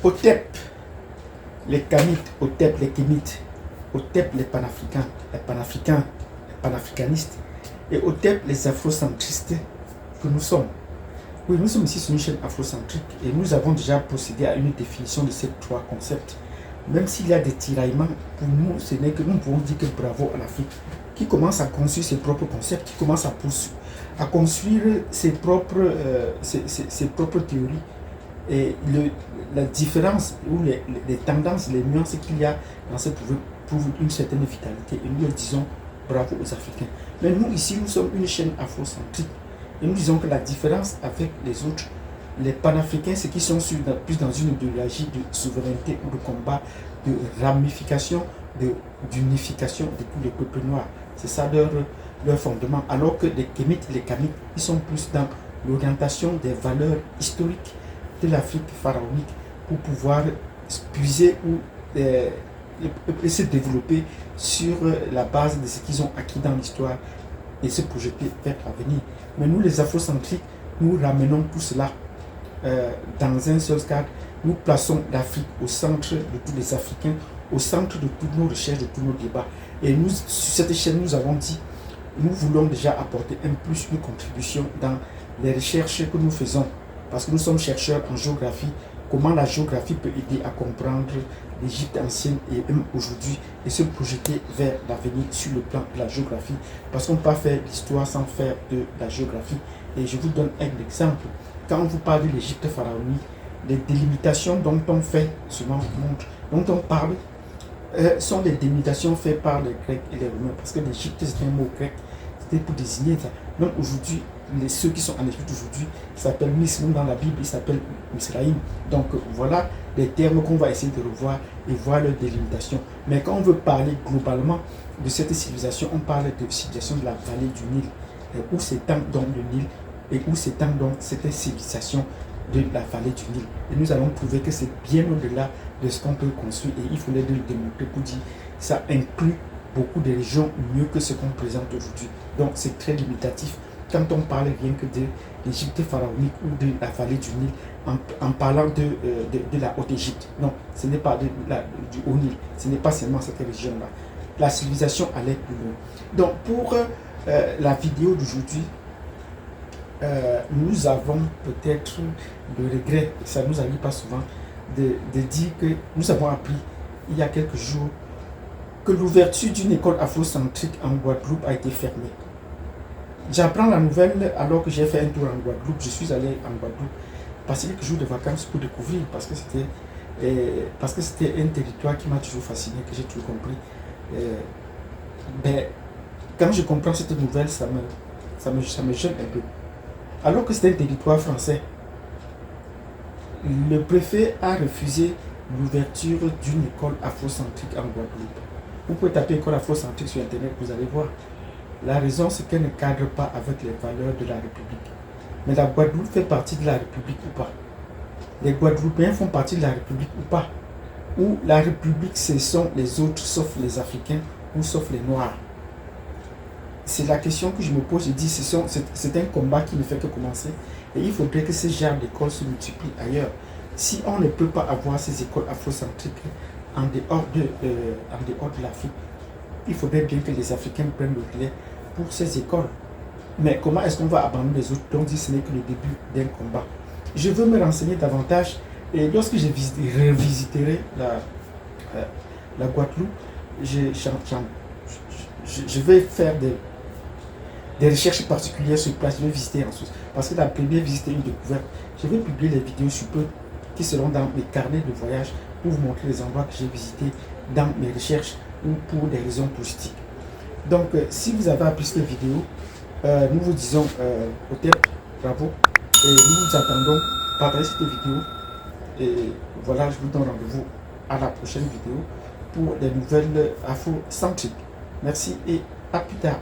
OTEP, les Kamites, OTEP, les Kémites, OTEP, les panafricains, les panafricanistes, et OTEP, les afrocentristes que nous sommes. Oui, nous sommes ici sur une chaîne afrocentrique et nous avons déjà procédé à une définition de ces trois concepts. Même s'il y a des tiraillements, pour nous, ce n'est que nous pouvons dire que bravo à l'Afrique, qui commence à construire ses propres concepts, qui commence à construire ses propres théories. Et la différence ou les tendances, les nuances qu'il y a dans cette prouvent une certaine vitalité. Et nous leur disons bravo aux Africains. Mais nous, ici, nous sommes une chaîne afrocentrique. Et nous disons que la différence avec les autres, les panafricains, c'est qu'ils sont plus dans une idéologie de souveraineté ou de combat, de ramification, d'unification de tous les peuples noirs. C'est ça leur fondement. Alors que les Kémites et les Kamites, ils sont plus dans l'orientation des valeurs historiques de l'Afrique pharaonique pour pouvoir puiser et se développer sur la base de ce qu'ils ont acquis dans l'histoire et se projeter vers l'avenir. Mais nous, les afrocentriques, nous ramenons tout cela dans un seul cadre. Nous plaçons l'Afrique au centre de tous les Africains, au centre de toutes nos recherches, de tous nos débats. Et nous, sur cette chaîne, nous avons dit, nous voulons déjà apporter un plus, une contribution dans les recherches que nous faisons. Parce que nous sommes chercheurs en géographie, comment la géographie peut aider à comprendre l'Égypte ancienne et même aujourd'hui et se projeter vers l'avenir sur le plan de la géographie. Parce qu'on ne peut pas faire l'histoire sans faire de la géographie. Et je vous donne un exemple. Quand on vous parle de l'Égypte pharaonique, les délimitations dont on fait, souvent dont on parle, sont des délimitations faites par les Grecs et les Romains. Parce que l'Égypte, c'est un mot grec, c'était pour désigner ça. Même aujourd'hui, ceux qui sont en Égypte aujourd'hui s'appellent Misraïm, dans la Bible, ils s'appellent Misraïm. Donc voilà les termes qu'on va essayer de revoir et voir leur délimitation. Mais quand on veut parler globalement de cette civilisation, on parle de civilisation de la vallée du Nil, où s'étend donc le Nil et où s'étend donc cette civilisation de la vallée du Nil. Et nous allons prouver que c'est bien au-delà de ce qu'on peut construire et il fallait le démontrer pour dire que ça inclut beaucoup de régions mieux que ce qu'on présente aujourd'hui. Donc c'est très limitatif quand on parle rien que de l'Égypte pharaonique ou de la vallée du Nil en parlant de la Haute-Égypte. Non, ce n'est pas du Haut-Nil, ce n'est pas seulement cette région-là. La civilisation allait plus loin. Donc pour la vidéo d'aujourd'hui, nous avons peut-être le regret, ça ne nous arrive pas souvent, de dire que nous avons appris il y a quelques jours que l'ouverture d'une école afrocentrique en Guadeloupe a été fermée. J'apprends la nouvelle alors que j'ai fait un tour en Guadeloupe. Je suis allé en Guadeloupe passer quelques jours de vacances pour découvrir, parce que c'était un territoire qui m'a toujours fasciné, que j'ai toujours compris. Ben, quand je comprends cette nouvelle, ça me gêne un peu. Alors que c'est un territoire français, le préfet a refusé l'ouverture d'une école afrocentrique en Guadeloupe. Vous pouvez taper école afrocentrique sur internet, vous allez voir. La raison, c'est qu'elle ne cadre pas avec les valeurs de la République. Mais la Guadeloupe fait partie de la République ou pas? Les Guadeloupéens font partie de la République ou pas? Ou la République, ce sont les autres, sauf les Africains ou sauf les Noirs? C'est la question que je me pose. Je dis, c'est un combat qui ne fait que commencer. Et il faudrait que ce genre d'écoles se multiplient ailleurs. Si on ne peut pas avoir ces écoles afrocentriques en dehors de l'Afrique, il faudrait bien que les Africains prennent le relais pour ces écoles. Mais comment est-ce qu'on va abandonner les autres? Donc, ce n'est que le début d'un combat. Je veux me renseigner davantage et lorsque je revisiterai la Guadeloupe, je vais faire des recherches particulières sur place. Je vais visiter en source. Parce que la première visite est une découverte. Je vais publier les vidéos sur peu qui seront dans mes carnets de voyage pour vous montrer les endroits que j'ai visités dans mes recherches ou pour des raisons touristiques. Donc, si vous avez apprécié cette vidéo, nous vous disons peut-être bravo et nous vous attendons. Partagez cette vidéo et voilà, je vous donne rendez-vous à la prochaine vidéo pour des nouvelles afro-centriques. Merci et à plus tard.